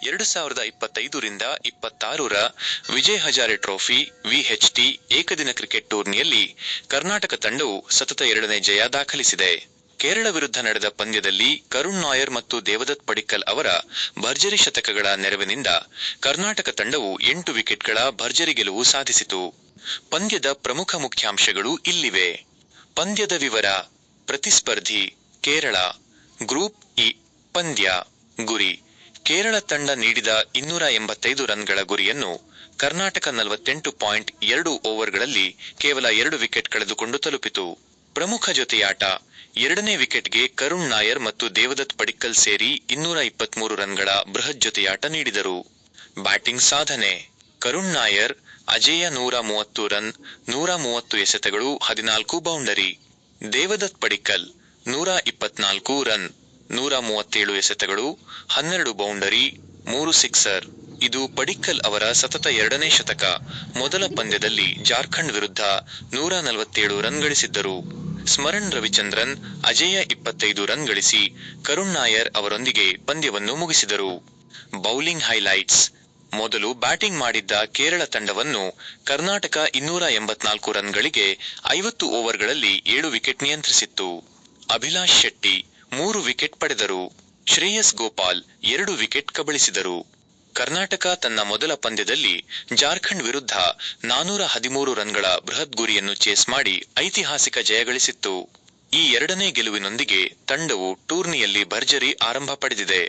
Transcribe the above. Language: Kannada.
2025ರಿಂದ 26ರ ವಿಜಯ್ ಹಜಾರೆ ಟ್ರೋಫಿ ವಿಎಚ್ಟಿ ಏಕದಿನ ಕ್ರಿಕೆಟ್ ಟೂರ್ನಿಯಲ್ಲಿ ಕರ್ನಾಟಕ ತಂಡವು ಸತತ 2ನೇ ಜಯ ದಾಖಲಿಸಿದೆ. ಕೇರಳ ವಿರುದ್ಧ ನಡೆದ ಪಂದ್ಯದಲ್ಲಿ ಕರುಣ್ ನಾಯರ್ ಮತ್ತು ದೇವದತ್ ಪಡಿಕ್ಕಲ್ ಅವರ ಭರ್ಜರಿ ಶತಕಗಳ ನೆರವಿನಿಂದ ಕರ್ನಾಟಕ ತಂಡವು 8 ವಿಕೆಟ್ಗಳ ಭರ್ಜರಿ ಗೆಲುವು ಸಾಧಿಸಿತು. ಪಂದ್ಯದ ಪ್ರಮುಖ ಮುಖ್ಯಾಂಶಗಳು ಇಲ್ಲಿವೆ. ಪಂದ್ಯದ ವಿವರ. ಪ್ರತಿಸ್ಪರ್ಧಿ ಕೇರಳ. Group E. ಪಂದ್ಯ. ಗುರಿ. ಕೇರಳ ತಂಡ ನೀಡಿದ 285 ರನ್ಗಳ ಗುರಿಯನ್ನು ಕರ್ನಾಟಕ 48.2 ಓವರ್ಗಳಲ್ಲಿ ಕೇವಲ 2 ವಿಕೆಟ್ ಕಳೆದುಕೊಂಡು ತಲುಪಿತು. ಪ್ರಮುಖ ಜೊತೆಯಾಟ. 2ನೇ ವಿಕೆಟ್ಗೆ ಕರುಣ್ ನಾಯರ್ ಮತ್ತು ದೇವದತ್ ಪಡಿಕ್ಕಲ್ ಸೇರಿ 223 ರನ್ಗಳ ಬೃಹತ್ ಜೊತೆಯಾಟ ನೀಡಿದರು. ಬ್ಯಾಟಿಂಗ್ ಸಾಧನೆ. ಕರುಣ್ ನಾಯರ್ ಅಜೇಯ 130 ರನ್, 130 ಎಸೆತಗಳು, 14 ಬೌಂಡರಿ. ದೇವದತ್ ಪಡಿಕ್ಕಲ್ 124 ರನ್, 137 ಎಸೆತಗಳು, 12 ಬೌಂಡರಿ, 3 ಸಿಕ್ಸರ್. ಇದು ಪಡಿಕ್ಕಲ್ ಅವರ ಸತತ 2ನೇ ಶತಕ. ಮೊದಲ ಪಂದ್ಯದಲ್ಲಿ ಜಾರ್ಖಂಡ್ ವಿರುದ್ಧ 147 ರನ್ ಗಳಿಸಿದ್ದರು. ಸ್ಮರಣ್ ರವಿಚಂದ್ರನ್ ಅಜೇಯ 25 ರನ್ ಗಳಿಸಿ ಕರುಣ್ ನಾಯರ್ ಅವರೊಂದಿಗೆ ಪಂದ್ಯವನ್ನು ಮುಗಿಸಿದರು. Bowling highlights. ಮೊದಲು ಬ್ಯಾಟಿಂಗ್ ಮಾಡಿದ್ದ ಕೇರಳ ತಂಡವನ್ನು ಕರ್ನಾಟಕ 284 ರನ್ಗಳಿಗೆ 50 ಓವರ್ಗಳಲ್ಲಿ 7 ವಿಕೆಟ್ ನಿಯಂತ್ರಿಸಿತ್ತು. ಅಭಿಲಾಷ್ ಶೆಟ್ಟಿ 3 ವಿಕೆಟ್ ಪಡೆದರು. ಶ್ರೇಯಸ್ ಗೋಪಾಲ್ 2 ವಿಕೆಟ್ ಕಬಳಿಸಿದರು. ಕರ್ನಾಟಕ ತನ್ನ ಮೊದಲ ಪಂದ್ಯದಲ್ಲಿ ಜಾರ್ಖಂಡ್ ವಿರುದ್ಧ 413 ರನ್ಗಳ ಬೃಹತ್ ಗುರಿಯನ್ನು ಚೇಸ್ ಮಾಡಿ ಐತಿಹಾಸಿಕ ಜಯ ಗಳಿಸಿತ್ತು. ಈ 2ನೇ ಗೆಲುವಿನೊಂದಿಗೆ ತಂಡವು ಟೂರ್ನಿಯಲ್ಲಿ ಭರ್ಜರಿ ಆರಂಭ ಪಡೆದಿದೆ.